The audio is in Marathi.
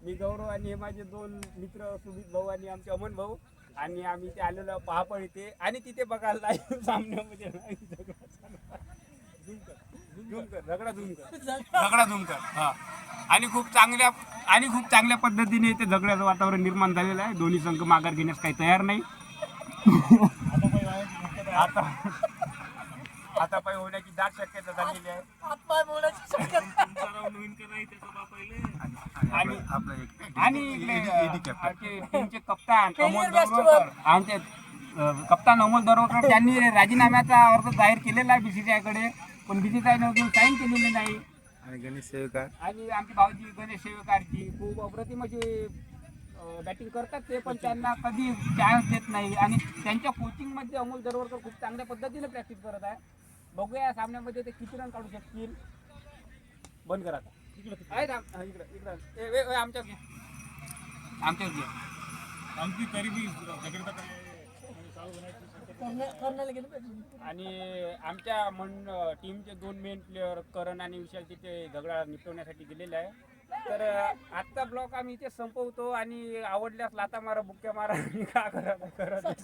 मी गौरव आणि हे माझे दोन मित्र सुमित भाऊ आणि आमचे अमन भाऊ आणि आम्ही ते आलेलो पहापळ इथे आणि तिथे बघायला लाईव्ह सामन्यामध्ये झगडा झूम कर हा आणि खूप चांगल्या पद्धतीने ते झगड्याचं वातावरण निर्माण झालेलं आहे. दोन्ही संघ माघार घेण्यास काही तयार नाही. आता पाय होण्याची दाट शक्यता झालेली आहे. आणि टीमचे कप्तान अमोल दरवळकर आमचे कप्तान अमोल दरवळकर त्यांनी राजीनाम्याचा अर्ज जाहीर केलेला आहे BCCI कडे, पण BCCI ने अजून साईन केलेली नाही. आणि गणेश सेवकार आणि आमचे भाऊजी गणेश सेवकारजी खूप अप्रतिम अशी बॅटिंग करतात ते, पण त्यांना कधी चान्स देत नाही. आणि त्यांच्या कोचिंगमध्ये अमोल दरवळकर खूप चांगल्या पद्धतीने प्रॅक्टिस करत आहे. बघूया या सामन्यामध्ये ते किती रन काढू शकतील. बंद करा आमच्याच घे आमची तरी बी आणि आमच्या टीमचे दोन मेन प्लेअर करण आणि विशाल तिथे झगडा निपटवण्यासाठी गेलेले आहे. तर आजचा ब्लॉग आम्ही इथे संपवतो आणि आवडल्यास लाता मारा बुक्क्या मारा आणि का करत